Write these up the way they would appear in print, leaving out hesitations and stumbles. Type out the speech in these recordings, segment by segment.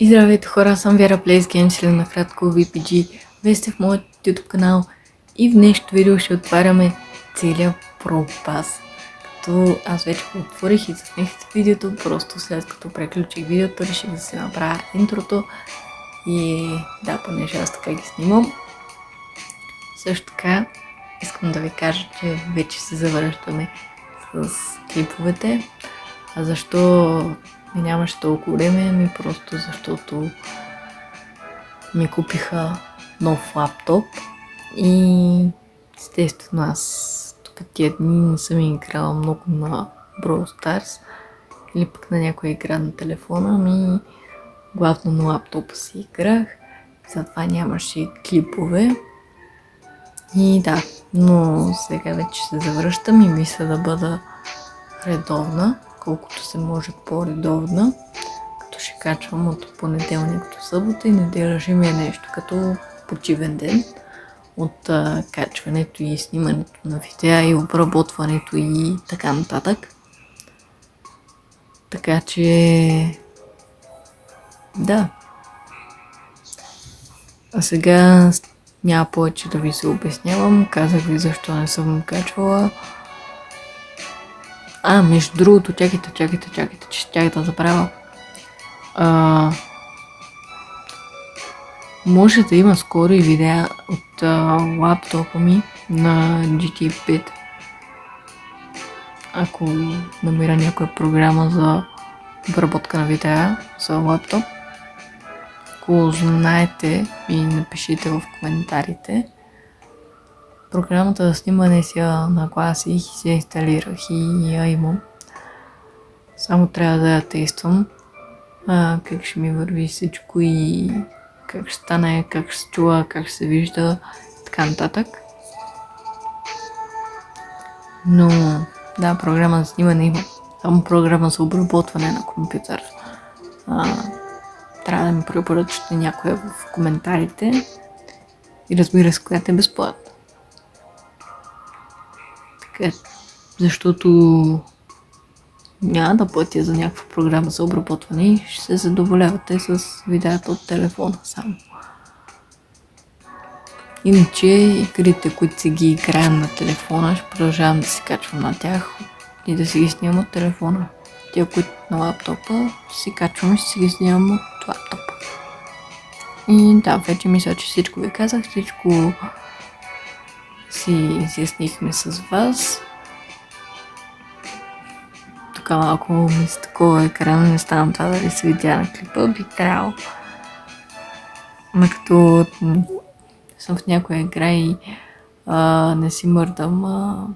И здравейте хора, аз съм Вера Plays Games или накратко VPG. Вие сте в моят YouTube канал и в днешното видео ще отваряме целия Pro Pass. Като аз вече го отворих и заснех видеото, просто след като преключих видеото реших да си направя интрото. И да, понеже аз така ги снимам. Също така искам да ви кажа, че вече се завършваме с клиповете. А защо ми нямаше толкова време? Просто защото ми купиха нов лаптоп и естествено аз тук тия дни не съм играла много на Brawl Stars или пък на някоя игра на телефона, ами главно на лаптопа си играх, затова нямаше клипове. И да, но сега вече се завръщам и мисля да бъда редовна, колкото се може по-редовна, като ще качвам от понеделник до събота и неделя ще ми е нещо като почивен ден от качването и снимането на видеа и обработването и така нататък. Така че да. А сега няма повече да ви се обяснявам. Казах ви защо не съм качвала. Между другото, чакайте, че щях да забравя. Може да има скоро и видеа от лаптопа ми на GTA 5. Ако намеря някоя програма за обработка на видеа за лаптоп. Ако знаете, ми напишете в коментарите. Програмата за снимане си я нагласих и се инсталирах и я имам. Само трябва да я тествам. Как ще ми върви всичко и как ще стане, как ще се чува, как ще се вижда и така нататък. Но да, програма за снимане има. Само програма за обработване на компютър. Трябва да ми препоръчате някоя в коментарите. И разбира се, която е безплатна. Така, защото няма да платя за някаква програма за обработване и ще се задоволявате с видеята от телефона само. Иначе игрите, които си ги играем на телефона, ще продължавам да си качвам на тях и да си ги снимам от телефона. Тия, които на лаптопа, си качвам и ще си ги снимам от лаптопа. И да, вече мисля, че всичко ви казах, всичко си изяснихме с вас. Тук малко ми с такова екрана не ставам това дали се видя на клипа, би трябвало. Но като съм в някоя игра и не си мърдам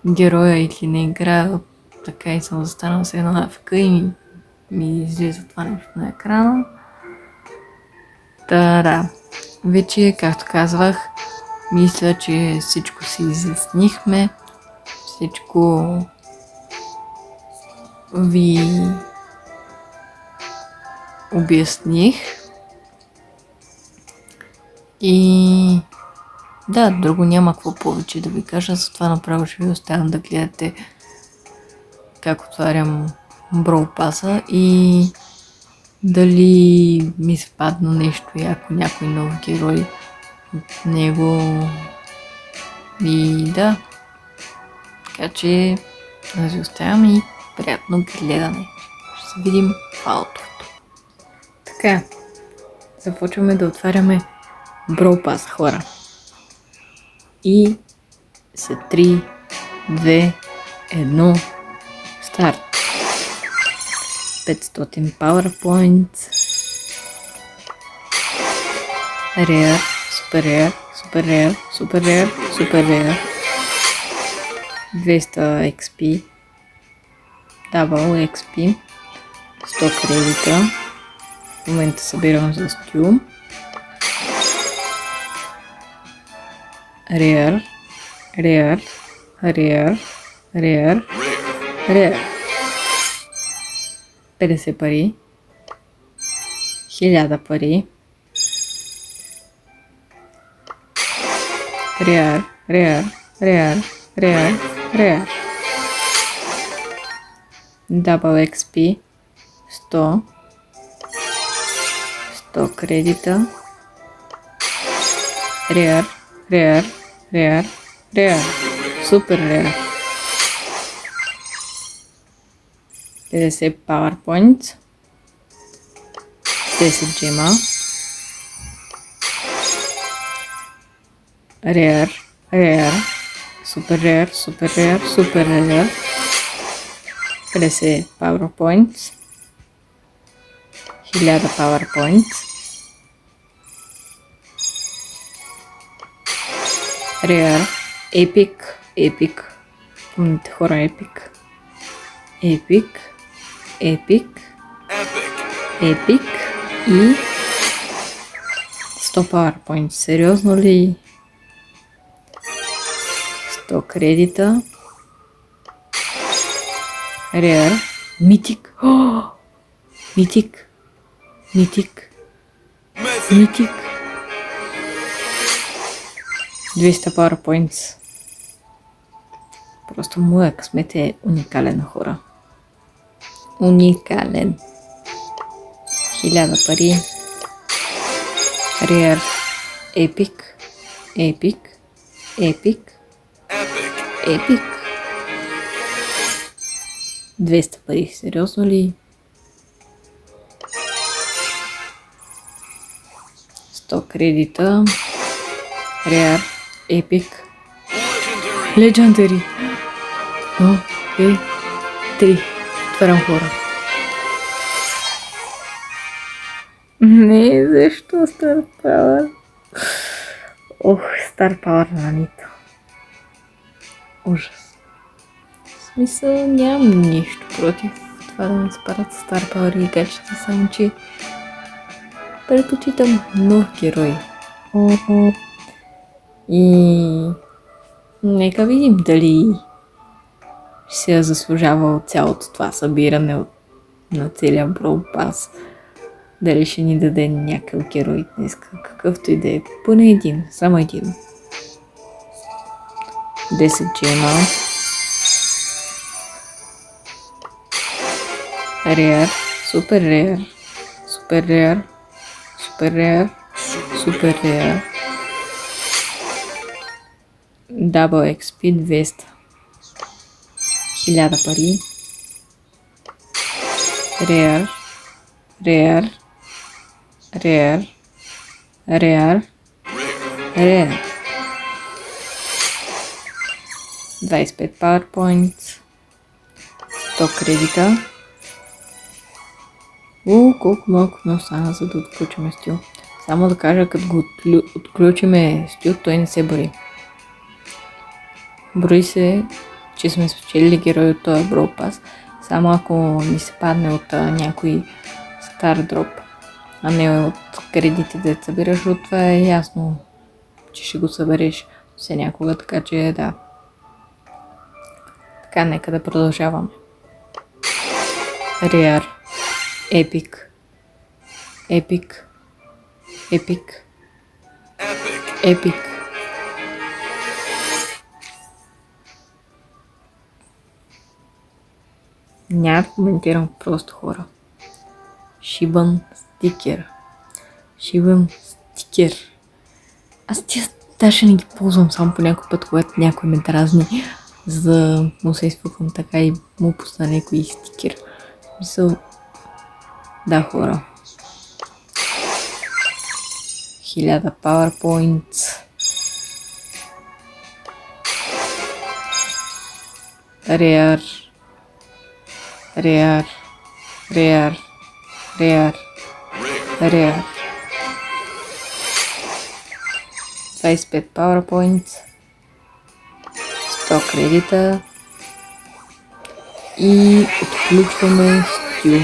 героя или не играя, така и съм застанала с една АФК и ми излиза това нещо на екрана. Да. Вече, както казвах, мисля, че всичко си изяснихме. Всичко ви обясних. И да, друго няма какво повече да ви кажа, затова направо ще ви оставям да гледате как отварям Brawl Pass-а и дали ми се падна нещо яко, някой нов герой от него. И да, така че да ви оставям и приятно гледане. Ще се видим в аутрото. Така, започваме да отваряме Brawl Pass, хора. И са 3, 2, 1, старт. 500 PowerPoints. Rare, Super Rare, Super Rare, Super Rare, Super Rare. 200 XP. Double XP. 100 кредита. В момента събирам за стюм. Rare, Rare, Rare, Rare, Rare. 50 пари. 1000 пари. Rare, Rare, Rare, Rare, Rare. Double XP. 100. 100 кредита. Реар, реар, реар, реар. Супер реар. 50 PowerPoint. 10 джема. Реар, реар. Супер реар, супер реар, супер реар. 50 PowerPoint. 1000 PowerPoint. Реар. Епик. Епик. Помните хора, епик. Епик. Епик. Епик. И 100 PowerPoint. Сериозно ли? 100 кредита. Реар. Митик. О! Митик. Митик. Митик. 200 PowerPoints. Просто моя късмет е уникален, хора. Уникален. 1000 пари. Реар. Епик. Епик. Епик. Епик. 200 пари. Сериозно ли? 100 кредита. Реар. Епик. Legendary. 1, 2, 3. Отварям хора. Не, защо Star Power? Ох, Star Power на нито. Ужас. В смисъл нямам нищо против това да ми спарат Star Power и гачета, само че предпочитам нов герой. И нека видим дали се е заслужавал цялото това събиране на целия Brawl Pass. Дали ще ни даде някакъв герой днес, какъвто и да е. Поне един, само един. 10 джема. Реар, супер реар, супер реар, супер реар, супер реар. Double XP 200. 1000 пари. Реар. Реар. Реар. Реар. Реар. 25 PowerPoints. 100 кредита. Колко малко не остана, за да отключим стил. Само да кажа, като го отключиме стил, той не се брои. Брои се, че сме спечелили герой от този Brawl Pass, само ако ни се падне от някой стар дроп, а не от кредити да събираш, от това е ясно, че ще го събереш все някога, така че да. Така, нека да продължаваме. Реар. Епик. Епик. Епик. Епик. Няма да коментирам просто, хора. Шибан стикер. Шибан стикер. Аз тия даже не ги ползвам само по някой път, когато някой ме дразни, за да му се изпуквам така и му пусна някой стикер. Мисъл, да, хора. 1000 PowerPoints. Реар. Реар. Реар. Реар. Реар. 25 PowerPoints. 100 кредита. И отключваме стил.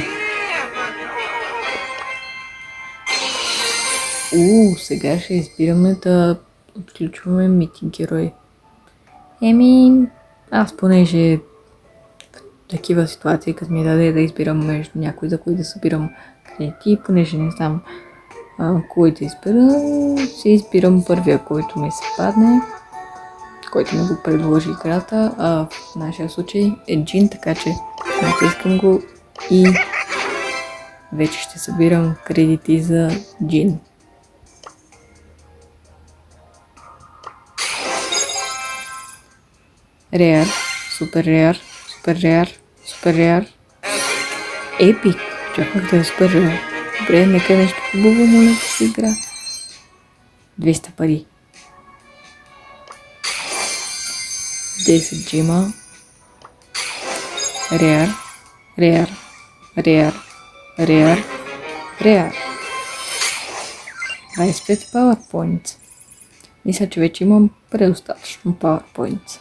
Сега ще избираме да отключваме митинг герой. Аз понеже в такива ситуации, като ми даде да избирам между някой, за кой да събирам кредити, понеже не знам кой да избера, ще избирам първия, който ми се падне, който ми го предложи играта, в нашия случай е Джин, така че натискам го и вече ще събирам кредити за джин. Реар, супер реар, супер реар, супер реар. Епик, чаках да е супер реар. Добре, нека нещо хубаво, моля да се игра. 200 пари. 10 джима. Реар, реар, реар, реар, реар. 25 PowerPoint. Мисля, че вече имам предостатъчно PowerPoint.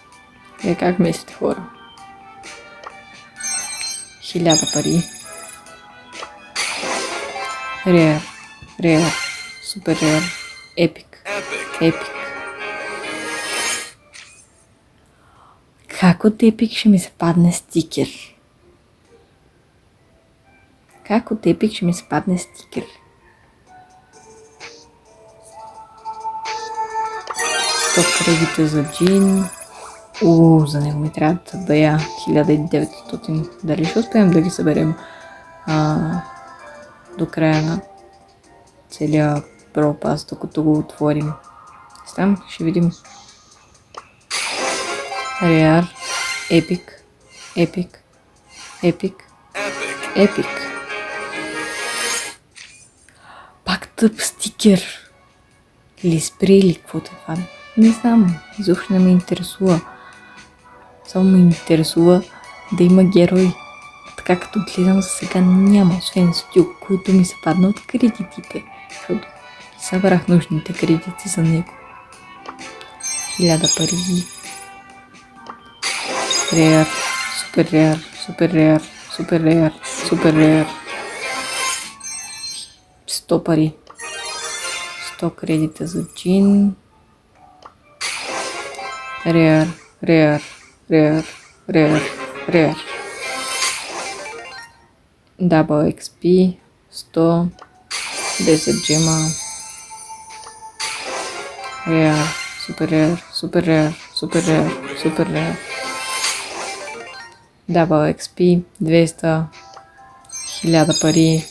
Вие как мислите, хора? 1000 пари. Реар, реар, супер реар, епик, епик. Как от епик ще ми се падне стикер? Как от епик ще ми се падне стикер? 100 кредита за джин. За него ми трябва да дая 1900. Дали ще успеем да ги съберем до края на целия пропаст, докато го отворим? Там ще видим. Реар, епик, епик, епик, епик. Пак тъп стикер. Или спри, или каквото е това. Не знам, изобщо не ме интересува. Само ме интересува да има герой. Така като гледам за сега няма, освен Стюк, които ми се падна от кредитите. Защото събрах нужните кредити за него. 1000 пари. Реар, супер реар, супер реар, супер реар, супер реар. 100 пари. 100 кредита за джин. Реар, реар, реар, реар, реар. Double XP. 100. 10 джема. Реар, супер реар, супер реар, супер реар, супер реар. Double XP. 200. 1000 пари.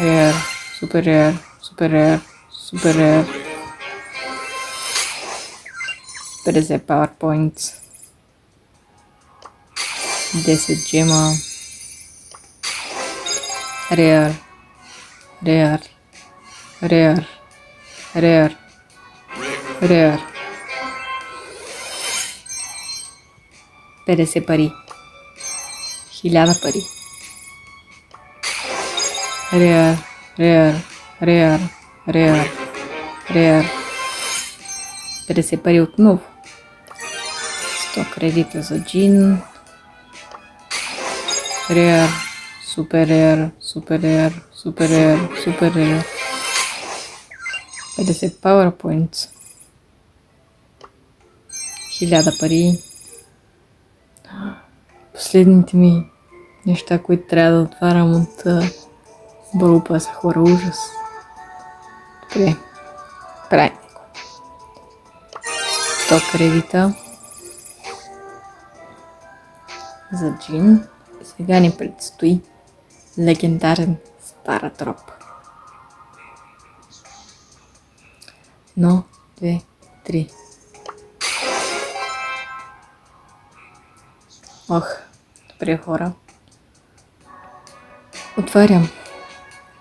Реар, супер реар, супер реар, супер реар. 50 PowerPoints. 10 джема. Реар, реар, реар, реар, реар. 50 пари. 1000 пари. Реар, реар, реар, реар, реар. 50 пари отново. 100 кредита за джин. Реар, супер реар, супер реар, супер реар, супер реар. 50 PowerPoints. 1000 пари. Последните ми неща, които трябва да отварям от Бърупа са хора, ужас. Добре, правим го. 100 кредита за джин. Сега ни предстои легендарен стара троп. 1, 2, 3. Ох, добре хора. Отварям.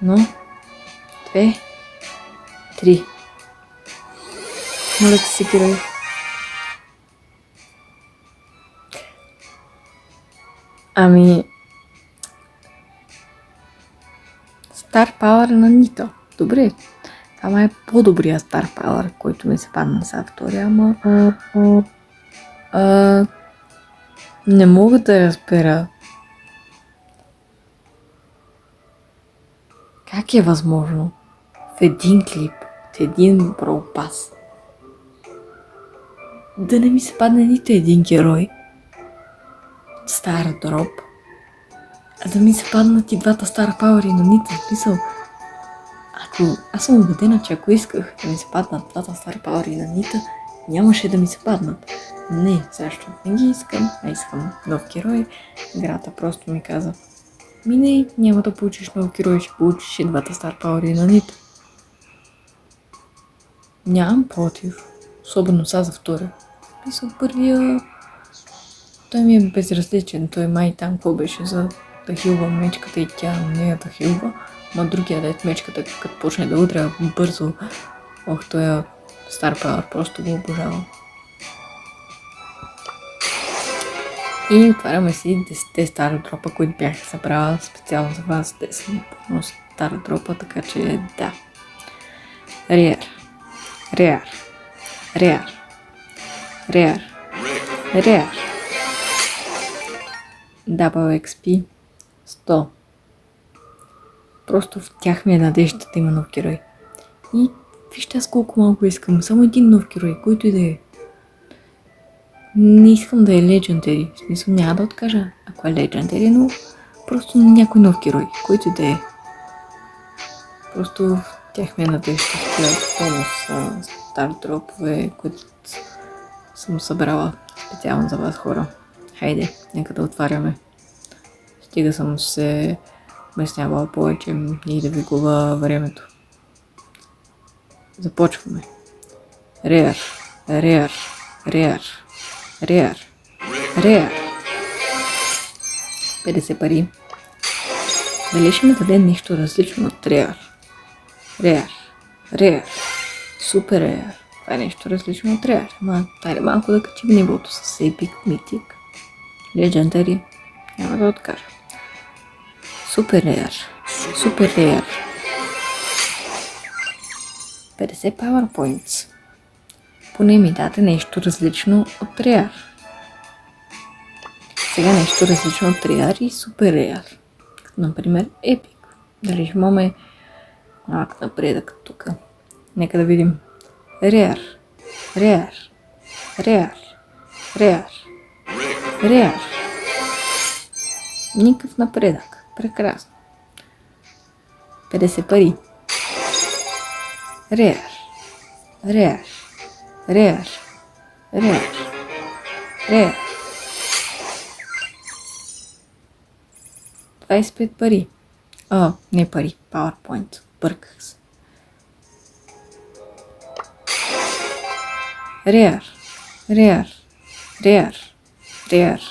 1, 2, 3. Моля ти се, герой. Ами... Star Power на Нита. Добре. Това е по-добрия Star Power, който ми се падна са втория, ама... не мога да разбера. Как е възможно в един клип, в един Brawl Pass, да не ми се падне нито един герой от стара дроп, а да ми се паднат и двата Star Power на Нита? Смисъл, аз съм убедена, че ако исках да ми се паднат двата Star Power на Нита, нямаше да ми се паднат. Не, защо не ги искам, а искам нов герой. Играта просто ми каза, Не, няма да получиш нов герой, ще получиш и двата Star Power на Нита. Нямам против. Особено са за втория. Мисля, първия... Той ми е безразличен. Той май там какво беше за да хилва мечката и тя не я да хилва. Ма другия дет мечката, като почне да удря бързо, той е Star Power, просто го обожавам. И отваряме си 10 стара дропа, които бях събрала специално за вас. 10 стара дропа, така че да. Реар. Реар. Реар. Реар. Реар. Double XP 100. Просто в тях ми е надеждата да има нов герой. И вижте аз колко малко искам. Само един нов герой, който и да е. Не искам да е Legendary. В смисъл няма да откажа, ако е Legendary, но просто някой нов герой, който и да е. Просто в тях ми е надежда в тия бонус стар дропове, които съм събрала специално за вас, хора. Хайде, нека да отваряме. Стига съм се обяснявала повече и да ви губа времето. Започваме. Реар, реар, реар, реар, реар. 50 пари. Дали ще ми даде нещо различно от реар? Реар, реар, супер реар. Това е нещо различно от реар. Ама тайде малко да качим нивото с Epic, Mythic, Legendary. Няма да откажа. Супер реар, супер реар. 50 PowerPoints. Поне ми дате нещо различно от реар. Сега нещо различно от реар и супер реар. Като например Epic. Дали ще имаме малък напредък тук. Нека да видим. Реар, реар, реар, реар, реар. Никакъв напредък. Прекрасно. 50 пари. Реар, реар, реар, реар, реар. 25 пари. Не пари. PowerPoint. Бърках се. Реар, реар, реар, реар.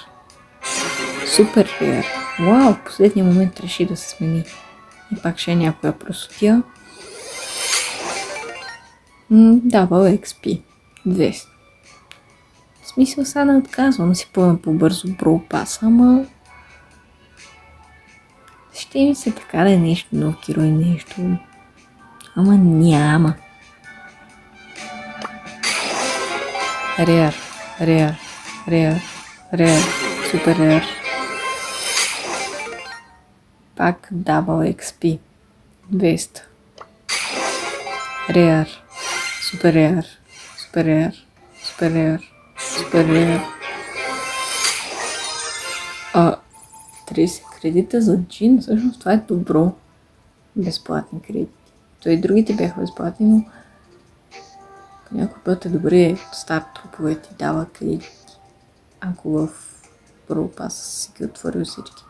Супер реар. Вау, в последния момент реши да се смени. И пак ще е някоя просотия. Double XP. 200. В смисъл сега не отказвам си пълна по-бързо Brawl Pass, ама ще ми се така да е нещо нов герой, нещо. Ама няма. Реар, реар, реар, реар, супер реар. Пак Double XP. 200. Реар, супер реар, супер реар, супер реар, супер реар. 30 кредита за джин, всъщност това е добро. Безплатни кредити. Той и другите бяха безплатни, но по някой път е добре старт трупове ти дава кредити. Ако в Brawl Pass си ги отворил всичките.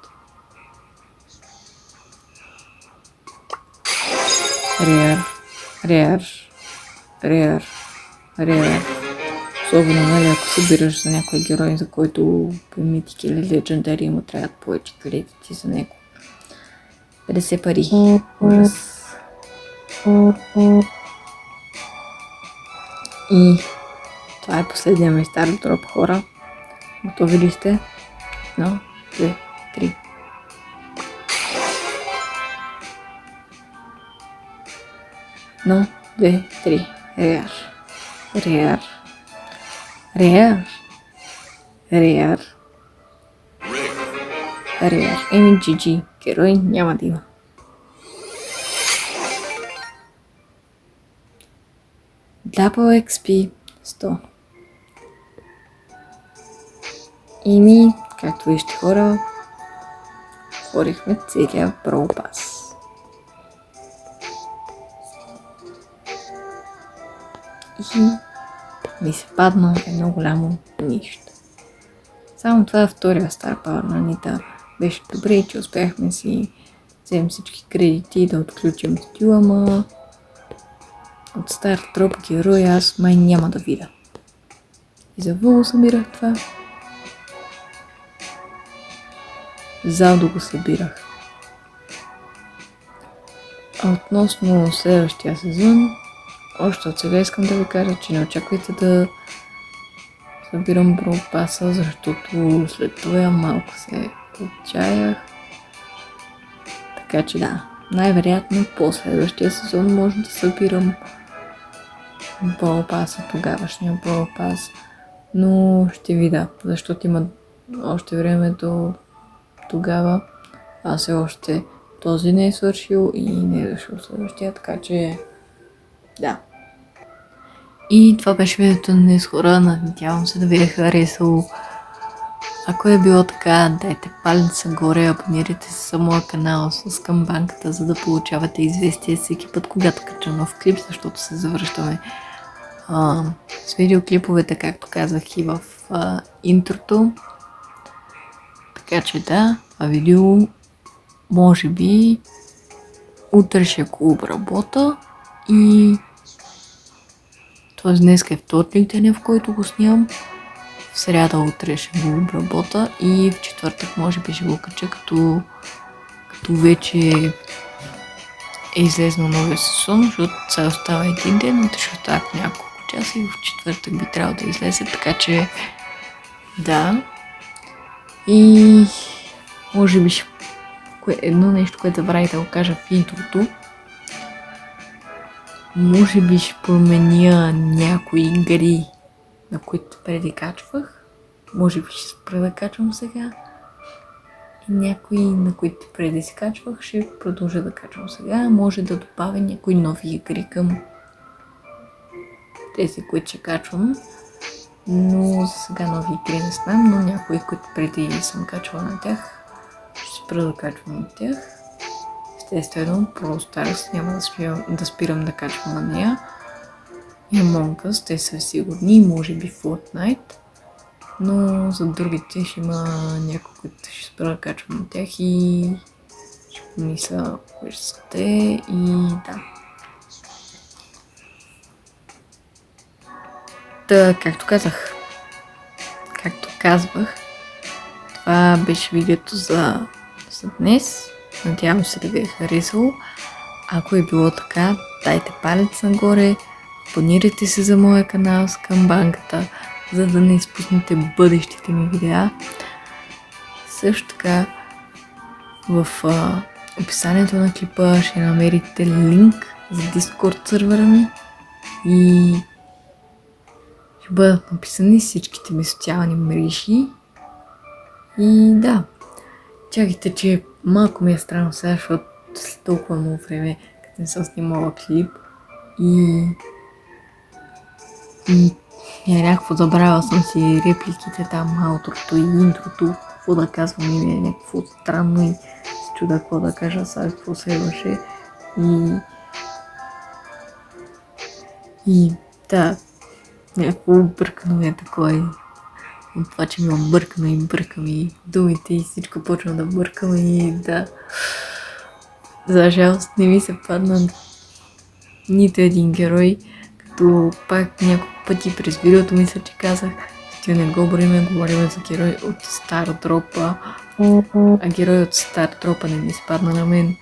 Реар, реар, реар, реар. Особено, нали, ако събираш за някой герой, за който по Mythic или Legendary му трябват повече кредити за него. 50 пари. Ужас. И това е последния ми стар дроп, хора. Готови ли сте? 1, 2, 3. No, 2, 3. Реар. Реар. Реар. Реар. Реар. GG. Герой няма да има. Double XP 100. Както вижте, хора, отворихме целия Brawl Pass. И ми се падна едно голямо нищо. Само това е втория Star Power на Нита. беше добре, че успяхме си вземем всички кредити и да отключим стила, ама от стар троп герой аз май няма да видя. И за го събирах това. Залдо го събирах. А относно следващия сезон, още от сега искам да ви кажа, че не очаквайте да събирам Brawl Pass, защото след това малко се отчаях. Така че да, най-вероятно по следващия сезон може да събирам Brawl Pass, тогавашния Brawl Pass, но ще видя, защото има още време до тогава, а все още този не е свършил и не е дошъл следващия, така че да. И това беше видеото на днес, хора. Надявам се да ви е харесало. Ако е било така, дайте палец нагоре, абонирайте се за моя канал с камбанката, за да получавате известия всеки път, когато кача нов клип, защото се завръщаме с видеоклиповете, както казах и в интрото. Така че да, това видео може би утре ще го обработа и т.е. днес е вторник деня, в който го снимам. В сряда утре ще го обработа и в четвъртък може би ще го кача, като вече е излезнал новия сезон, защото сега остава един ден, утре ще остават няколко часа и в четвъртък би трябвало да излезе, така че да. И може би едно нещо, което забравих да го кажа в интрото, може би ще променя някои игри, на които преди качвах. Може би ще спра да качвам сега. И някои, на които преди си качвах, ще продължа да качвам сега. Може да добавя някои нови игри към тези, които ще качвам. Но за сега нови игри не знам, но някои, които преди съм качвала на тях, ще спра да качвам на тях. Естествено, Brawl Stars няма да спирам да качвам на нея. И Among Us, те са сигурни, може би Fortnite. Но за другите ще има някои, които ще спра да качвам на тях и ще помисля кои ще са те и да. Та, както казвах, това беше видеото за днес. Надявам се да ви е харесало. Ако е било така, дайте палец нагоре, абонирайте се за моя канал с камбанката, за да не изпуснете бъдещите ми видеа. Също така в описанието на клипа ще намерите линк за Discord сервера ми и ще бъдат написани всичките ми социални мрежи. И да, чакайте, че малко ми е странно сега, защото след толкова много време, като не съм снимала клип и някакво забравила съм си репликите там, аутрото и интрото, какво да казвам и ми е някакво странно и се чуда какво да кажа, сега какво следваше и да, някакво объркано е такова от това, че ми объркано и бъркам и думите и всичко почва да бъркам и да. За жалост не ми се падна нито един герой, като пак няколко пъти през видеото мисля, че казах, стил не го говорим за герой от стар тропа, а герой от стар тропа не ми се падна на мен,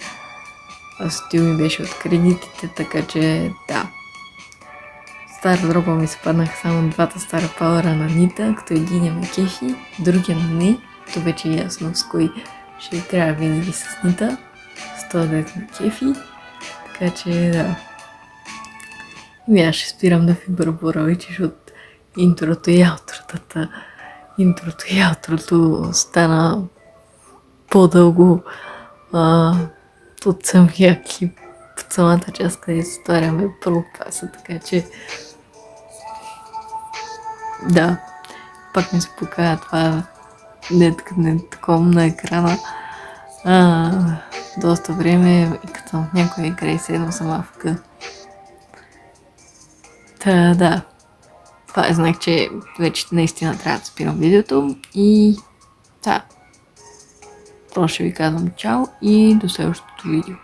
а стил ми беше от кредитите, така че да. Стара дропа ми се паднаха само двата стара пауъра на Нита, като един ме кефи, другия не, то вече е ясно с кой ще играя винаги с Нита, с това дето ме кефи, така че да. И аз ще спирам да ви бърборовичиш от интрото и аутрото. Интрото и аутрото стана по-дълго от самия клип, от самата част, където стваряме Brawl Pass, така че да, пак ми се покажа това не такова на екрана доста време и като в някоя игра и седна сама в къ. Та да, това е знак, че вече наистина трябва да спирам видеото и да. Просто ви казвам чао и до следващото видео.